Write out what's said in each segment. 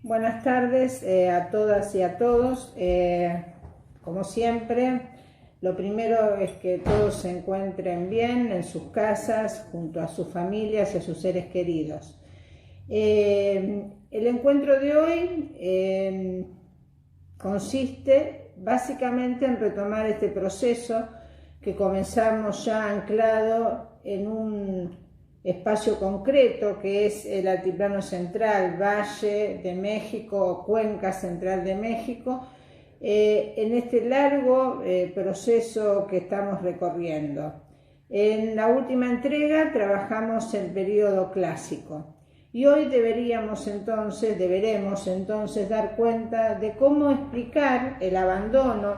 Buenas tardes a todas y a todos. Como siempre, lo primero es que todos se encuentren bien en sus casas, junto a sus familias y a sus seres queridos. El encuentro de hoy consiste básicamente en retomar este proceso que comenzamos ya anclado en un espacio concreto que es el Altiplano Central, Valle de México o Cuenca Central de México, en este largo proceso que estamos recorriendo. En la última entrega trabajamos el periodo clásico y hoy deberemos entonces dar cuenta de cómo explicar el abandono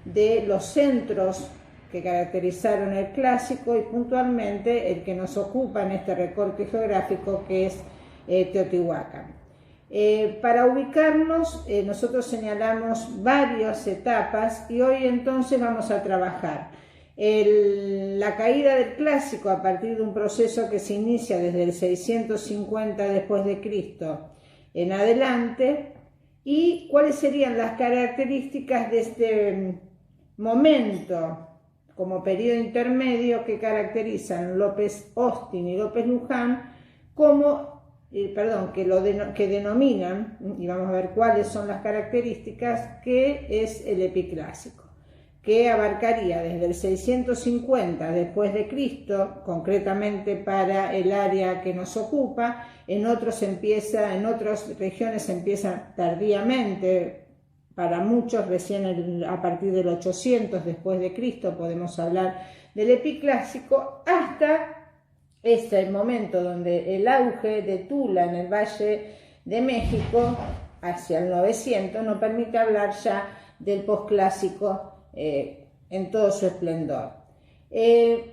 de los centros que caracterizaron el clásico y puntualmente el que nos ocupa en este recorte geográfico, que es Teotihuacán. Para ubicarnos, nosotros señalamos varias etapas y hoy entonces vamos a trabajar la caída del clásico a partir de un proceso que se inicia desde el 650 después de Cristo en adelante, y cuáles serían las características de este momento como periodo intermedio que caracterizan López Austin y López Luján que denominan, y vamos a ver cuáles son las características, que es el epiclásico, que abarcaría desde el 650 después de Cristo, concretamente para el área que nos ocupa. En otras regiones empieza tardíamente, para muchos recién a partir del 800 después de Cristo podemos hablar del epiclásico, hasta este momento donde el auge de Tula en el Valle de México hacia el 900 nos permite hablar ya del posclásico en todo su esplendor.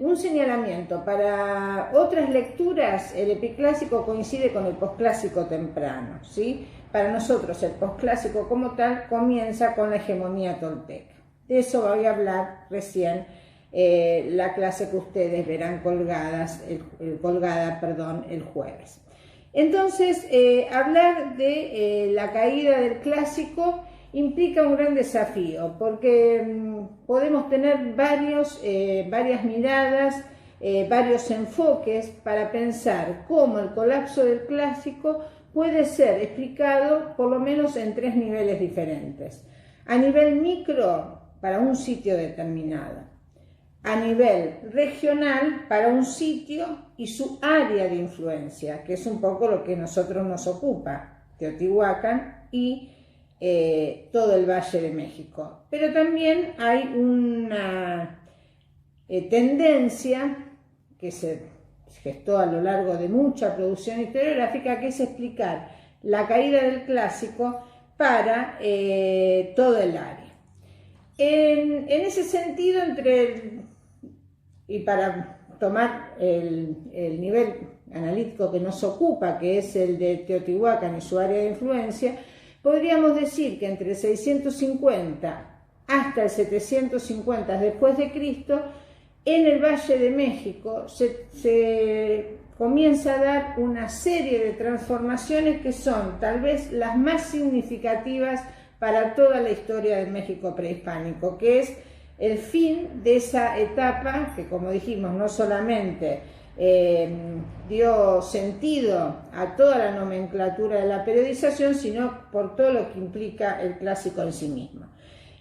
Un señalamiento: para otras lecturas el epiclásico coincide con el posclásico temprano, ¿sí? Para nosotros el posclásico como tal comienza con la hegemonía tolteca. De eso voy a hablar recién la clase que ustedes verán colgada el jueves. Entonces, hablar de la caída del clásico implica un gran desafío, porque podemos tener varias miradas, varios enfoques para pensar cómo el colapso del clásico puede ser explicado por lo menos en tres niveles diferentes. A nivel micro, para un sitio determinado. A nivel regional, para un sitio y su área de influencia, que es un poco lo que a nosotros nos ocupa, Teotihuacán y todo el Valle de México. Pero también hay una tendencia que se gestó a lo largo de mucha producción historiográfica, que es explicar la caída del clásico para todo el área. En ese sentido, y para tomar el nivel analítico que nos ocupa, que es el de Teotihuacán y su área de influencia, podríamos decir que entre el 650 hasta el 750 después de Cristo, en el Valle de México se comienza a dar una serie de transformaciones que son tal vez las más significativas para toda la historia del México prehispánico, que es el fin de esa etapa que, como dijimos, no solamente dio sentido a toda la nomenclatura de la periodización, sino por todo lo que implica el clásico en sí mismo.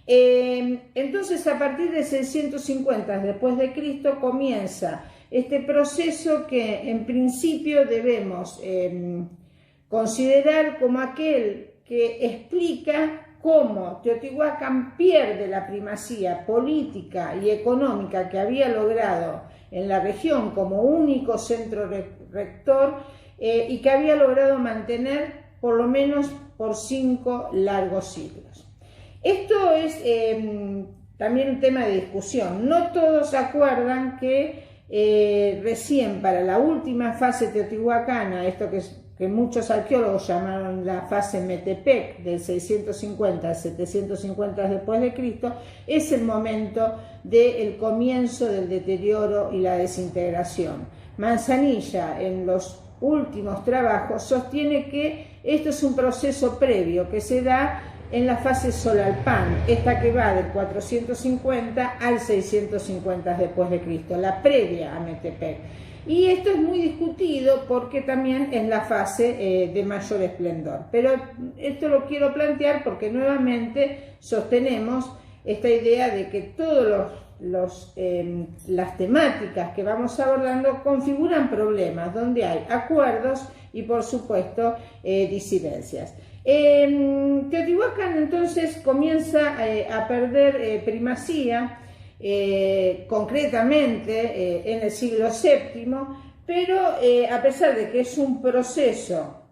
Entonces, a partir de 650 después de Cristo comienza este proceso que en principio debemos considerar como aquel que explica cómo Teotihuacán pierde la primacía política y económica que había logrado en la región como único centro rector y que había logrado mantener por lo menos por 5 largos siglos. Esto es también un tema de discusión. No todos acuerdan que recién para la última fase teotihuacana, esto que muchos arqueólogos llamaron la fase Metepec, del 650 al 750 después de Cristo, es el momento del comienzo del deterioro y la desintegración. Manzanilla, en los últimos trabajos, sostiene que Esto es un proceso previo que se da en la fase Solalpan, esta que va del 450 al 650 después de Cristo, la previa a Metepec. Y esto es muy discutido porque también es la fase de mayor esplendor. Pero esto lo quiero plantear porque nuevamente sostenemos esta idea de que todas las temáticas que vamos abordando configuran problemas donde hay acuerdos y, por supuesto, disidencias. Teotihuacán entonces comienza a perder primacía, concretamente en el siglo VII, pero a pesar de que es un proceso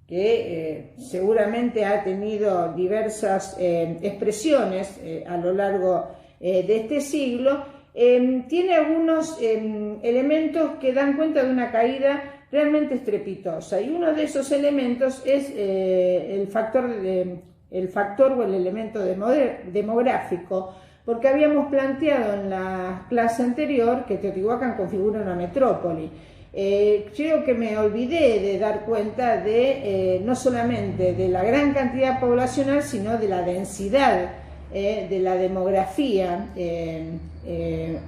que seguramente ha tenido diversas expresiones a lo largo de este siglo, tiene algunos elementos que dan cuenta de una caída realmente estrepitosa, y uno de esos elementos es el factor o el elemento demográfico, porque habíamos planteado en la clase anterior que Teotihuacán configura una metrópoli. Creo que me olvidé de dar cuenta de no solamente de la gran cantidad poblacional, sino de la densidad de la demografía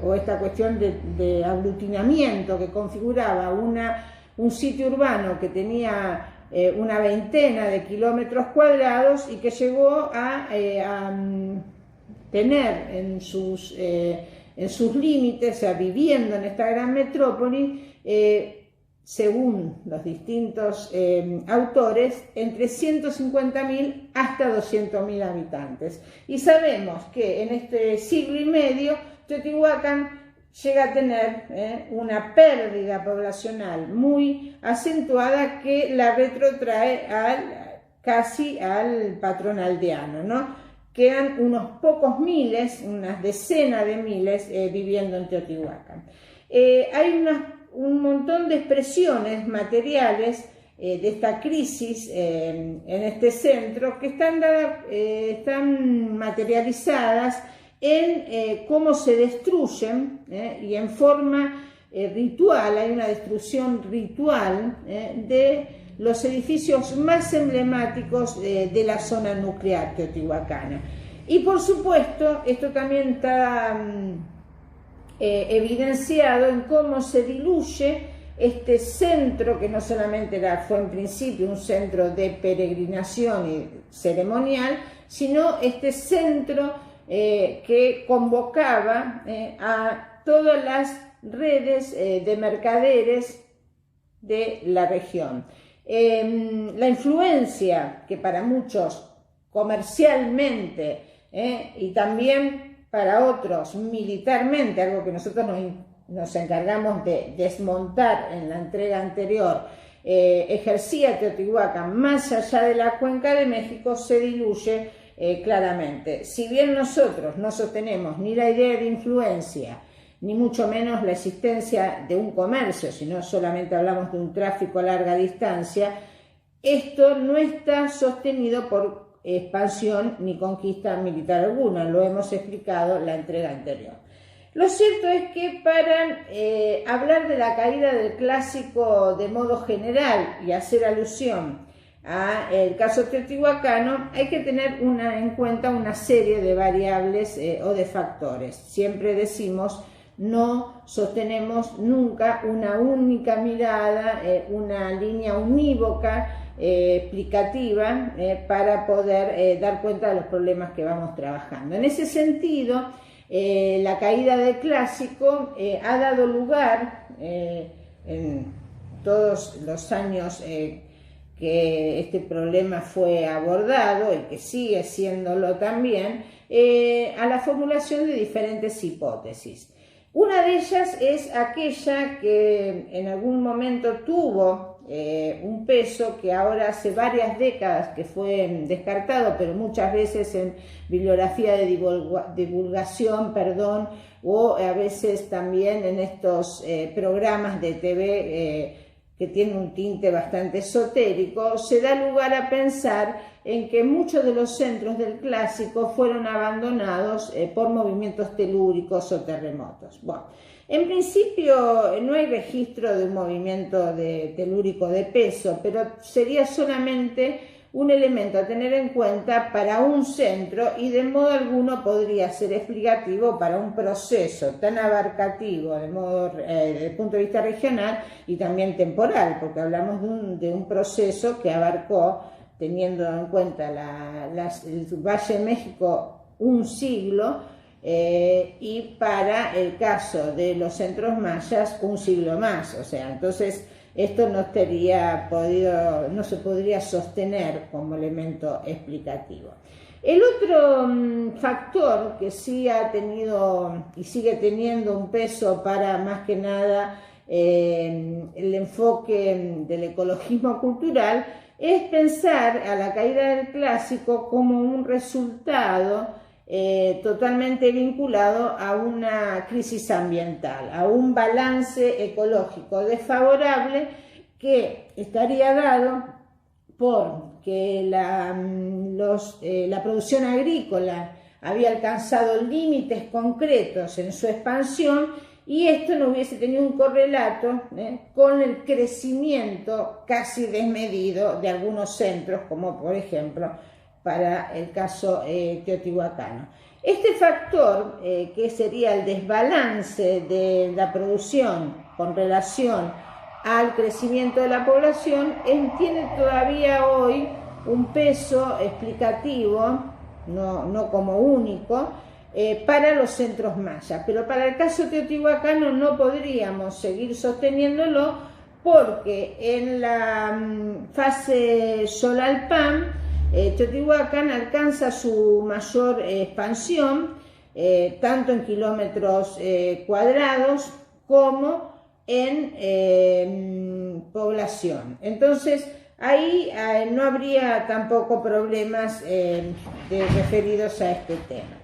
o esta cuestión de aglutinamiento que configuraba un sitio urbano que tenía una veintena de kilómetros cuadrados y que llegó a tener en sus límites, o sea, viviendo en esta gran metrópoli, según los distintos autores, entre 150.000 hasta 200.000 habitantes. Y sabemos que en este siglo y medio Teotihuacán llega a tener una pérdida poblacional muy acentuada que la retrotrae casi al patrón aldeano, ¿no? Quedan unos pocos miles, unas decenas de miles viviendo en Teotihuacán. Hay un montón de expresiones materiales de esta crisis en este centro que están materializadas en cómo se destruyen y en forma ritual. Hay una destrucción ritual de los edificios más emblemáticos de la zona nuclear teotihuacana. Y por supuesto, esto también está evidenciado en cómo se diluye este centro, que no solamente fue en principio un centro de peregrinación y ceremonial, sino este centro que convocaba a todas las redes de mercaderes de la región. La influencia que para muchos comercialmente y también para otros militarmente, algo que nosotros nos encargamos de desmontar en la entrega anterior, ejercía Teotihuacán más allá de la Cuenca de México, se diluye claramente. Si bien nosotros no sostenemos ni la idea de influencia, ni mucho menos la existencia de un comercio, sino solamente hablamos de un tráfico a larga distancia, esto no está sostenido por expansión ni conquista militar alguna, lo hemos explicado en la entrega anterior. Lo cierto es que para hablar de la caída del clásico de modo general y hacer alusión al caso teotihuacano, hay que tener en cuenta una serie de variables o de factores. Siempre decimos, no sostenemos nunca una única mirada, una línea unívoca explicativa para poder dar cuenta de los problemas que vamos trabajando. En ese sentido, la caída del clásico ha dado lugar en todos los años que este problema fue abordado y que sigue siéndolo también, a la formulación de diferentes hipótesis. Una de ellas es aquella que en algún momento tuvo un peso que ahora hace varias décadas que fue descartado, pero muchas veces en bibliografía de divulgación, o a veces también en estos programas de TV que tienen un tinte bastante esotérico, se da lugar a pensar en que muchos de los centros del Clásico fueron abandonados por movimientos telúricos o terremotos. Bueno, en principio no hay registro de un movimiento telúrico de peso, pero sería solamente un elemento a tener en cuenta para un centro y de modo alguno podría ser explicativo para un proceso tan abarcativo desde el punto de vista regional y también temporal, porque hablamos de un proceso que abarcó, teniendo en cuenta el Valle de México, un siglo, y para el caso de los centros mayas un siglo más. O sea, entonces esto no se podría sostener como elemento explicativo. El otro factor que sí ha tenido y sigue teniendo un peso para más que nada el enfoque del ecologismo cultural es pensar a la caída del Clásico como un resultado totalmente vinculado a una crisis ambiental, a un balance ecológico desfavorable que estaría dado por que la producción agrícola había alcanzado límites concretos en su expansión y esto no hubiese tenido un correlato con el crecimiento casi desmedido de algunos centros, como por ejemplo para el caso teotihuacano. Este factor, que sería el desbalance de la producción con relación al crecimiento de la población, tiene todavía hoy un peso explicativo, no como único, para los centros mayas, pero para el caso teotihuacano no podríamos seguir sosteniéndolo porque en la fase Xolalpam Teotihuacán alcanza su mayor expansión, tanto en kilómetros cuadrados como en población. Entonces, ahí no habría tampoco problemas referidos a este tema.